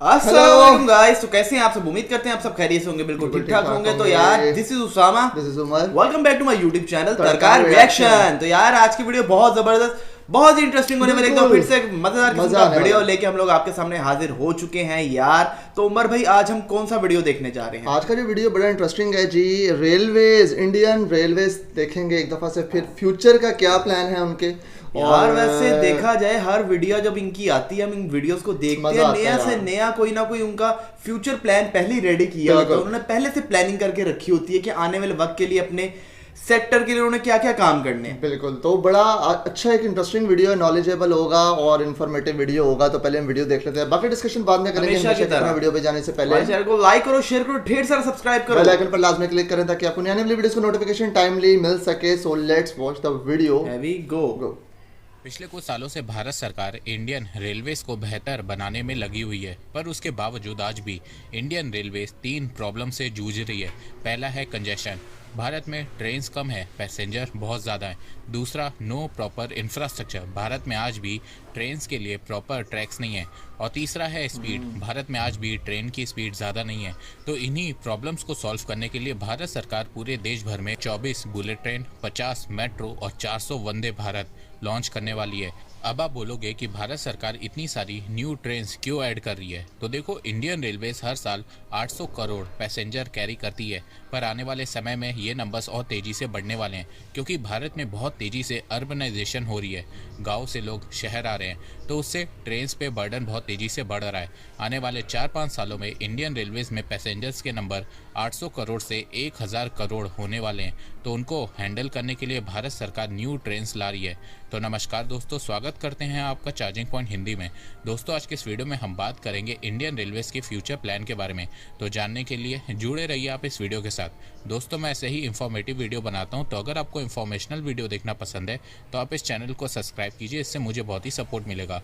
अस्सलाम गाइस। तो कैसे हैं आप सब? उम्मीद करते हैं आप सब खैरियत से होंगे, बिल्कुल ठीक ठाक होंगे। तो यार this is Usama, this is Umar. Welcome back to my YouTube channel तरकार रिएक्शन। तो यार आज की वीडियो बहुत जबरदस्त, बहुत ही इंटरेस्टिंग होने वाली है। एकदम फिर से एक मजेदार किस्म का वीडियो लेके हम लोग आपके सामने हाजिर हो चुके हैं यार। तो उमर भाई आज हम कौन सा वीडियो देखने जा रहे हैं? आज का जो वीडियो बड़ा इंटरेस्टिंग है जी। रेलवेज, इंडियन रेलवेज देखेंगे एक दफा से, फिर फ्यूचर का क्या प्लान है उनके। यार वैसे देखा जाए हर वीडियो जब इनकी आती है हम इन वीडियोस को देखते हैं, नया से नया कोई ना कोई उनका फ्यूचर प्लान पहले ही रेडी किया होता है। उन्होंने पहले से प्लानिंग करके रखी होती है कि आने वाले वक्त के लिए अपने सेक्टर के लिए उन्होंने क्या क्या काम करने हैं। बिल्कुल, तो बड़ा अच्छा एक इंटरेस्टिंग वीडियो, नॉलेजेबल होगा और इन्फॉर्मेटिव वीडियो होगा। तो पहले हम वीडियो देख लेते हैं, बाकी डिस्कशन बाद में करेंगे। हमेशा की तरह वीडियो पे जाने से पहले चैनल को लाइक करो, शेयर करो, ढेर सारा सब्सक्राइब करो, बेल आइकन पर लाजमी क्लिक करें ताकि आपको आने वाली वीडियोस को नोटिफिकेशन टाइमली मिल सके। So let's watch the video. Here we go। पिछले कुछ सालों से भारत सरकार इंडियन रेलवेज को बेहतर बनाने में लगी हुई है, पर उसके बावजूद आज भी इंडियन रेलवेज 3 प्रॉब्लम से जूझ रही है। पहला है कंजेशन, भारत में ट्रेन्स कम है, पैसेंजर बहुत ज़्यादा है। दूसरा, नो प्रॉपर इंफ्रास्ट्रक्चर, भारत में आज भी ट्रेन्स के लिए प्रॉपर ट्रैक्स नहीं है। और तीसरा है स्पीड, भारत में आज भी ट्रेन की स्पीड ज़्यादा नहीं है। तो इन्हीं प्रॉब्लम्स को सॉल्व करने के लिए भारत सरकार पूरे देश भर में 24 बुलेट ट्रेन, 50 मेट्रो और 400 वंदे भारत लॉन्च करने वाली है। अब आप बोलोगे कि भारत सरकार इतनी सारी न्यू ट्रेन्स क्यों ऐड कर रही है? तो देखो, इंडियन रेलवेज हर साल 800 करोड़ पैसेंजर कैरी करती है, पर आने वाले समय में ये नंबर्स और तेज़ी से बढ़ने वाले हैं, क्योंकि भारत में बहुत तेज़ी से अर्बनाइजेशन हो रही है। गांव से लोग शहर आ रहे हैं, तो उससे ट्रेन्स पे बर्डन बहुत तेज़ी से बढ़ रहा है। आने वाले 4-5 सालों में इंडियन रेलवेज में पैसेंजर्स के नंबर 800 करोड़ से 1000 करोड़ होने वाले हैं। तो उनको हैंडल करने के लिए भारत सरकार न्यू ट्रेन्स ला रही है। तो नमस्कार दोस्तों, स्वागत करते हैं आपका चार्जिंग पॉइंट हिंदी में। दोस्तों, आज के इस वीडियो में हम बात करेंगे इंडियन रेलवेज के फ्यूचर प्लान के बारे में। तो जानने के लिए जुड़े रहिए आप इस वीडियो के साथ। दोस्तों, मैं ऐसे ही इंफॉर्मेटिव वीडियो बनाता हूं, तो अगर आपको इंफॉर्मेशनल वीडियो देखना पसंद है तो आप इस चैनल को सब्सक्राइब कीजिए, इससे मुझे बहुत ही सपोर्ट मिलेगा।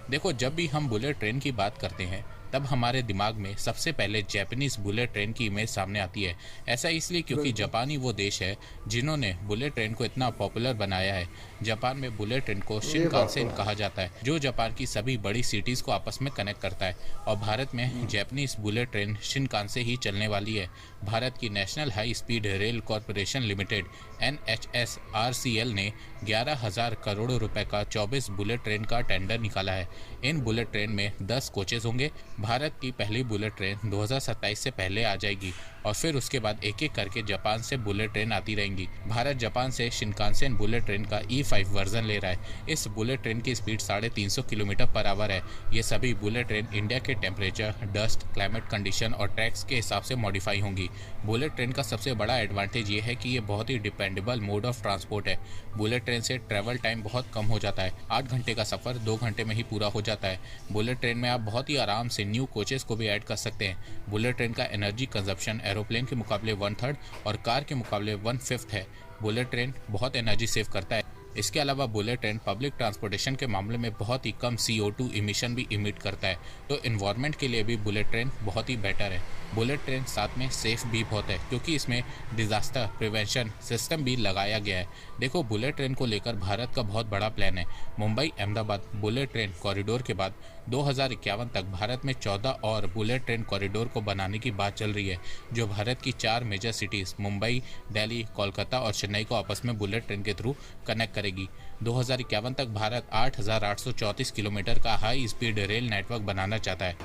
देखो, जब भी हम बुलेट ट्रेन की बात करते हैं तब हमारे दिमाग में सबसे पहले जापानीज बुलेट ट्रेन की इमेज सामने आती है। ऐसा इसलिए क्योंकि जापान ही वो देश है जिन्होंने बुलेट ट्रेन को इतना पॉपुलर बनाया है। जापान में बुलेट ट्रेन को शिनकानसेन कहा जाता है, जो जापान की सभी बड़ी सिटीज़ को आपस में कनेक्ट करता है। और भारत में जापानीज बुलेट ट्रेन शिनकानसेन ही चलने वाली है। भारत की national high speed rail corporation limited NHSRCL ने 11,000 करोड़ रुपए का 24 बुलेट ट्रेन का टेंडर निकाला है। इन बुलेट ट्रेन में 10 कोचेज होंगे। भारत की पहली बुलेट ट्रेन 2027 से पहले आ जाएगी और फिर उसके बाद एक एक करके जापान से बुलेट ट्रेन आती रहेंगी। भारत जापान से शिनकानसेन बुलेट ट्रेन का E5 वर्जन ले रहा है। इस बुलेट ट्रेन की स्पीड 350 किलोमीटर पर आवर है। ये सभी बुलेट ट्रेन इंडिया के टेम्परेचर, डस्ट, क्लाइमेट कंडीशन और ट्रैक्स के हिसाब से मॉडिफाई होंगी। बुलेट ट्रेन का सबसे बड़ा एडवांटेज ये है कि ये बहुत ही डिपेंडेबल मोड ऑफ ट्रांसपोर्ट है। बुलेट ट्रेन से ट्रैवल टाइम बहुत कम हो जाता है। 8 घंटे का सफ़र 2 घंटे में ही पूरा हो जाता है। बुलेट ट्रेन में आप बहुत ही आराम से न्यू कोचेस को भी ऐड कर सकते हैं। बुलेट ट्रेन का एनर्जी कंजप्शन एरोप्लेन के मुकाबले 1/3 और कार के मुकाबले 1/5 है। बुलेट ट्रेन बहुत एनर्जी सेव करता है। इसके अलावा बुलेट ट्रेन पब्लिक ट्रांसपोर्टेशन के मामले में बहुत ही कम CO2 इमिशन भी इमिट करता है। तो इन्वायरमेंट के लिए भी बुलेट ट्रेन बहुत ही बेटर है। बुलेट ट्रेन साथ में सेफ भी बहुत है, क्योंकि इसमें डिजास्टर प्रिवेंशन सिस्टम भी लगाया गया है। देखो, बुलेट ट्रेन को लेकर भारत का बहुत बड़ा प्लान है। Mumbai Ahmedabad bullet train corridor के बाद 2051 तक भारत में 14 और बुलेट ट्रेन कॉरिडोर को बनाने की बात चल रही है, जो भारत की 4 मेजर सिटीज़ मुंबई, दिल्ली, कोलकाता और चेन्नई को आपस में बुलेट ट्रेन के थ्रू कनेक्ट करेगी। 2051 तक भारत 8,834 किलोमीटर का हाई स्पीड रेल नेटवर्क बनाना चाहता है।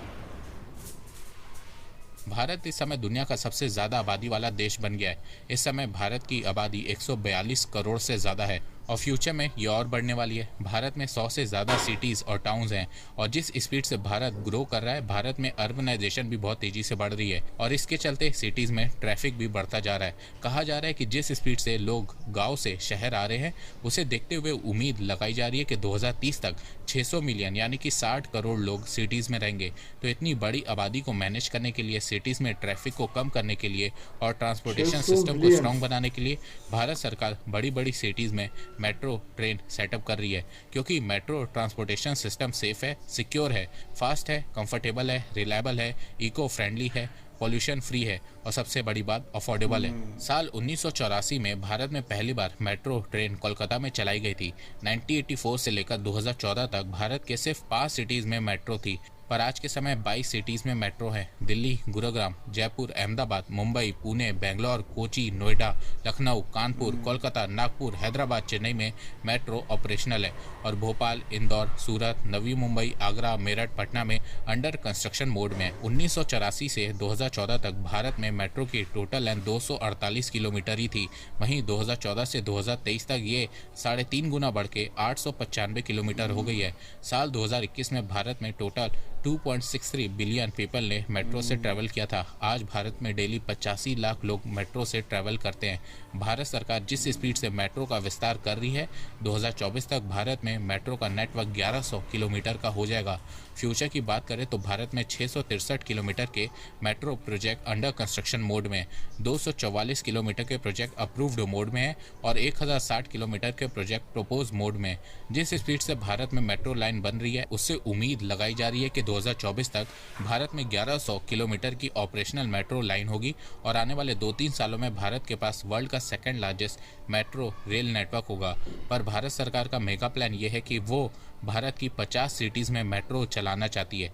भारत इस समय दुनिया का सबसे ज़्यादा आबादी वाला देश बन गया है। इस समय भारत की आबादी 142 करोड़ से ज़्यादा है और फ्यूचर में ये और बढ़ने वाली है। भारत में 100 से ज़्यादा सिटीज़ और टाउन्स हैं और जिस स्पीड से भारत ग्रो कर रहा है, भारत में अर्बनाइजेशन भी बहुत तेज़ी से बढ़ रही है और इसके चलते सिटीज़ में ट्रैफिक भी बढ़ता जा रहा है। कहा जा रहा है कि जिस स्पीड से लोग गाँव से शहर आ रहे हैं, उसे देखते हुए उम्मीद लगाई जा रही है कि 2030 तक 600 मिलियन यानी कि 60 करोड़ लोग सिटीज़ में रहेंगे। तो इतनी बड़ी आबादी को मैनेज करने के लिए, सिटीज़ में ट्रैफिक को कम करने के लिए और ट्रांसपोर्टेशन सिस्टम को स्ट्रॉन्ग बनाने के लिए भारत सरकार बड़ी बड़ी सिटीज़ में मेट्रो ट्रेन सेटअप कर रही है, क्योंकि मेट्रो ट्रांसपोर्टेशन सिस्टम सेफ है, सिक्योर है, फास्ट है, कंफर्टेबल है, रिलायबल है, इको फ्रेंडली है पॉल्यूशन फ्री है और सबसे बड़ी बात अफोर्डेबल है। साल 1984 में भारत में पहली बार मेट्रो ट्रेन कोलकाता में चलाई गई थी। 1984 से लेकर 2014 तक भारत के सिर्फ 5 सिटीज में मेट्रो थी, पर आज के समय 22 सिटीज में मेट्रो है। दिल्ली, गुरुग्राम, जयपुर, अहमदाबाद, मुंबई, पुणे, बेंगलोर, कोची, नोएडा, लखनऊ, कानपुर, कोलकाता, नागपुर, हैदराबाद, चेन्नई में मेट्रो ऑपरेशनल है और भोपाल, इंदौर, सूरत, नवी मुंबई, आगरा, मेरठ, पटना में अंडर कंस्ट्रक्शन मोड में है। 1984 से 2014 तक भारत में मेट्रो की टोटल लेंथ 248 किलोमीटर ही थी। वहीं 2014 से 2023 तक ये 3.5 गुना बढ़ के 895 किलोमीटर हो गई है। साल 2021 में भारत में टोटल 2.63 बिलियन पीपल ने मेट्रो से ट्रैवल किया था। आज भारत में डेली 85 लाख लोग मेट्रो से ट्रैवल करते हैं। भारत सरकार जिस स्पीड से मेट्रो का विस्तार कर रही है, 2024 तक भारत में मेट्रो का नेटवर्क 1100 किलोमीटर का हो जाएगा। फ्यूचर की बात करें तो भारत में 663 किलोमीटर के metro project under construction mode में, 244 किलोमीटर के प्रोजेक्ट अप्रूव्ड मोड में है और 1060 किलोमीटर के प्रोजेक्ट प्रोपोज मोड में। जिस स्पीड से भारत में मेट्रो लाइन बन रही है, उससे उम्मीद लगाई जा रही है कि 2024 तक भारत में 1100 किलोमीटर की ऑपरेशनल मेट्रो लाइन होगी और आने वाले 2-3 सालों में भारत के पास वर्ल्ड का second largest metro rail network होगा। पर भारत सरकार का मेगा प्लान ये है कि वो भारत की 50 सिटीज में मेट्रो चलाना चाहती है।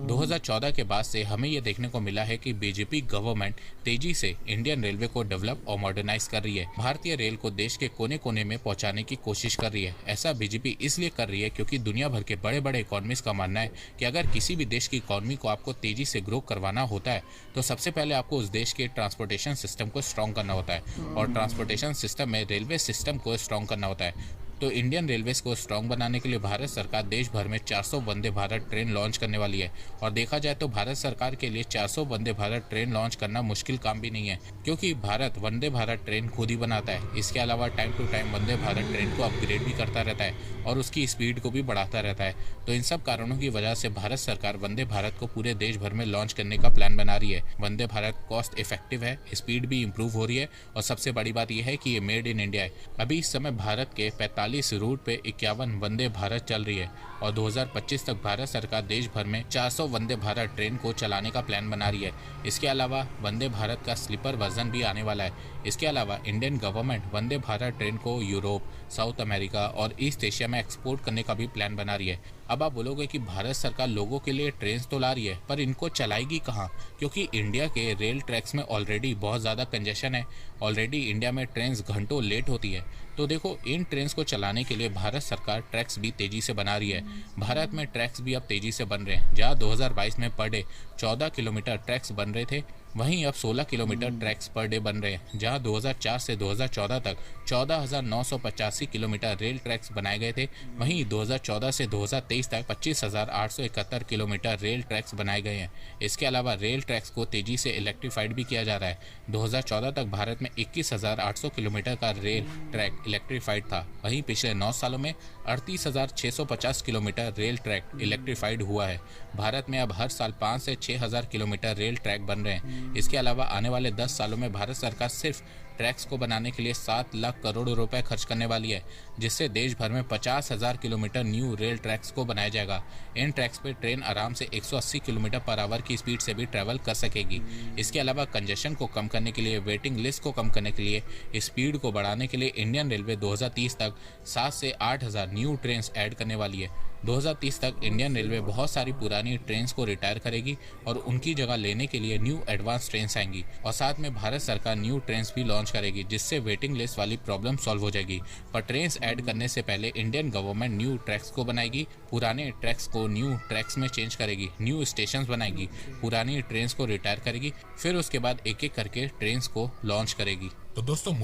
2014 के बाद से हमें यह देखने को मिला है कि बीजेपी गवर्नमेंट तेजी से इंडियन रेलवे को डेवलप और मॉडर्नाइज कर रही है। भारतीय रेल को देश के कोने कोने में पहुंचाने की कोशिश कर रही है। ऐसा बीजेपी इसलिए कर रही है क्योंकि दुनिया भर के बड़े बड़े इकोनॉमिस्ट का मानना है कि अगर किसी भी देश की इकोनॉमी को आपको तेजी से ग्रो करवाना होता है तो सबसे पहले आपको उस देश के ट्रांसपोर्टेशन सिस्टम को स्ट्रॉन्ग करना होता है और ट्रांसपोर्टेशन सिस्टम में रेलवे सिस्टम को स्ट्रॉन्ग करना होता है। तो इंडियन रेलवेज को स्ट्रॉन्ग बनाने के लिए भारत सरकार देश भर में 400 वंदे भारत ट्रेन लॉन्च करने वाली है। और देखा जाए तो भारत सरकार के लिए 400 वंदे भारत ट्रेन लॉन्च करना मुश्किल काम भी नहीं है, क्योंकि भारत वंदे भारत ट्रेन खुद ही बनाता है। इसके अलावा time to time Vande Bharat train को अपग्रेड भी करता रहता है और उसकी स्पीड को भी बढ़ाता रहता है। तो इन सब कारणों की वजह से भारत सरकार वंदे भारत को पूरे देश भर में लॉन्च करने का प्लान बना रही है। वंदे भारत कॉस्ट इफेक्टिव है, स्पीड भी इम्प्रूव हो रही है और सबसे बड़ी बात यह है कि ये मेड इन इंडिया है। अभी इस समय भारत के 45 रूट पे 51 वंदे भारत चल रही है और 2025 तक भारत सरकार देश भर में 400 वंदे भारत ट्रेन को चलाने का प्लान बना रही है। इसके अलावा वंदे भारत का स्लीपर वर्जन भी आने वाला है। इसके अलावा इंडियन गवर्नमेंट वंदे भारत ट्रेन को यूरोप, साउथ अमेरिका और ईस्ट एशिया में एक्सपोर्ट करने का भी प्लान बना रही है। अब आप बोलोगे कि भारत सरकार लोगों के लिए ट्रेन तो ला रही है, पर इनको चलाएगी कहाँ? क्योंकि इंडिया के रेल ट्रैक्स में ऑलरेडी बहुत ज़्यादा कंजेशन है। ऑलरेडी इंडिया में ट्रेन घंटों लेट होती है। तो देखो, इन ट्रेन को चलाने के लिए भारत सरकार ट्रैक्स भी तेज़ी से बना रही है। भारत में ट्रैक्स भी अब तेज़ी से बन रहे हैं। जहाँ 2022 में पर डे 14 किलोमीटर ट्रैक्स बन रहे थे, वहीं अब 16 किलोमीटर ट्रैक्स पर डे बन रहे हैं। जहां 2004 से 2014 तक 14,985 किलोमीटर रेल ट्रैक्स बनाए गए थे, वहीं 2014 से 2023 तक 25,871 किलोमीटर रेल ट्रैक्स बनाए गए हैं। इसके अलावा रेल ट्रैक्स को तेजी से इलेक्ट्रीफाइड भी किया जा रहा है। 2014 तक भारत में 21,800 किलोमीटर का रेल ट्रैक इलेक्ट्रीफाइड था। वहीं पिछले 9 सालों में 38,650 किलोमीटर रेल ट्रैक इलेक्ट्रीफाइड हुआ है। भारत में अब हर साल 5 से 6,000 किलोमीटर रेल ट्रैक बन रहे हैं। इसके अलावा आने वाले 10 सालों में भारत सरकार सिर्फ ट्रैक्स को बनाने के लिए 7 लाख करोड़ रुपए खर्च करने वाली है, जिससे देश भर में 50,000 किलोमीटर न्यू रेल ट्रैक्स को बनाया जाएगा। इन ट्रैक्स पे ट्रेन आराम से 180 किलोमीटर पर आवर की स्पीड से भी ट्रैवल कर सकेगी। इसके अलावा कंजेशन को कम करने के लिए, वेटिंग लिस्ट को कम करने के लिए, स्पीड को बढ़ाने के लिए इंडियन रेलवे 2030 तक 7 से 8,000 न्यू ट्रेन ऐड करने वाली है। 2030 तक इंडियन रेलवे बहुत सारी पुरानी ट्रेन को रिटायर करेगी और उनकी जगह लेने के लिए न्यू एडवांस ट्रेन आएंगी और साथ में भारत सरकार न्यू ट्रेन भी लॉन्च करेगी, जिससे वेटिंग लिस्ट वाली प्रॉब्लम सॉल्व हो जाएगी। पर ट्रेन ऐड करने से पहले इंडियन गवर्नमेंट न्यू ट्रैक्स को बनाएगी, पुराने ट्रैक्स को न्यू ट्रैक्स में चेंज करेगी, न्यू स्टेशन बनाएगी, पुरानी ट्रेन को रिटायर करेगी, फिर उसके बाद एक एक करके ट्रेन को लॉन्च करेगी। तो दोस्तों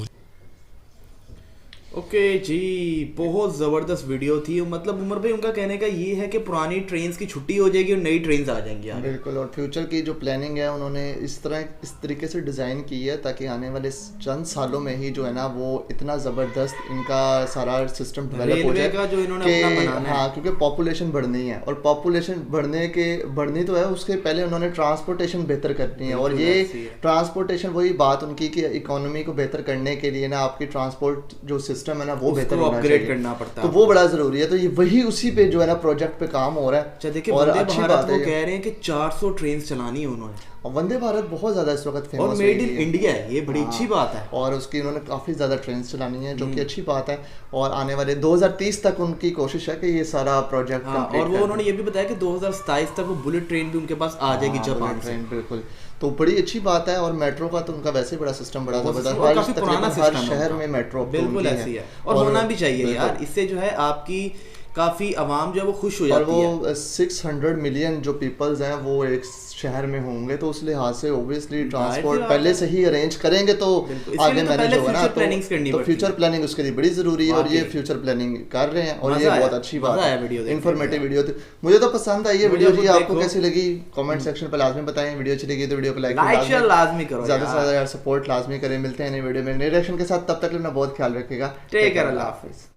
ओके जी, बहुत ज़बरदस्त वीडियो थी। मतलब उमर भाई, उनका कहने का ये है कि पुरानी ट्रेन्स की छुट्टी हो जाएगी और नई ट्रेन्स आ जाएंगी यार। बिल्कुल, और फ्यूचर की जो प्लानिंग है उन्होंने इस तरीके से डिज़ाइन की है ताकि आने वाले चंद सालों में ही जो है ना वो इतना ज़बरदस्त इनका सारा सिस्टम डेवलप हो जाएगा जो इन्होंने अपना बनाना है। हाँ, क्योंकि पॉपुलेशन बढ़नी है और पॉपुलेशन बढ़नी तो है, उसके पहले उन्होंने ट्रांसपोर्टेशन बेहतर करनी है। और ये ट्रांसपोर्टेशन वही बात उनकी कि इकोनॉमी को बेहतर करने के लिए ना आपकी ट्रांसपोर्ट जो सिस्टम है ना वो बेहतर होना अपग्रेड चाहिए, करना पड़ता तो है। वो बड़ा जरूरी है। तो ये वही उसी पे जो है ना प्रोजेक्ट पे काम हो रहा है। अच्छा देखिए, और वंदे अच्छी भारत बात वो है कह रहे हैं कि 400 ट्रेन चलानी है उन्होंने, और वंदे भारत बहुत ज्यादा इस वक्त फेमस और मेड इन इंडिया है, ये बड़ी अच्छी बात है। और उसकी उन्होंने काफ़ी ज़्यादा ट्रेन चलानी है जो कि अच्छी बात है। और आने वाले 2030 तक उनकी कोशिश है कि ये सारा प्रोजेक्ट और वो उन्होंने ये भी बताया कि 2027 तक वो बुलेट ट्रेन भी उनके पास आ जाएगी जापान से। बिल्कुल, तो बड़ी अच्छी बात है। और मेट्रो का तो उनका वैसे बड़ा सिस्टम बड़ा जबरदस्त, काफी पुराना सिस्टम हर शहर में मेट्रो बिल्कुल ऐसी है, और होना भी चाहिए यार। इससे जो है आपकी काफी आवाम जो है वो खुश हो जाती है। और वो 600 मिलियन जो पीपल्स हैं वो एक शहर में होंगे, तो उस लिहाज से ओब्वियसली ट्रांसपोर्ट पहले से ही अरेंज करेंगे तो आगे मैनेज होगा ना। तो फ्यूचर प्लानिंग उसके लिए बड़ी जरूरी है, और ये फ्यूचर प्लानिंग कर रहे हैं, और ये बहुत अच्छी बात है। इन्फॉर्मेटिव वीडियो थी, मुझे तो पसंद आई ये वीडियो जी। आपको कैसी लगी कमेंट सेक्शन पर लाजमी बताएं। वीडियो अच्छी लगी तो वीडियो को लाइक लाजमी करो, ज्यादा से ज्यादा सपोर्ट लाजमी करें। मिलते हैं नई वीडियो में नए रिएक्शन के साथ, तब तक अपना बहुत ख्याल रखिएगा। टेक केयर, अल्लाह हाफिज।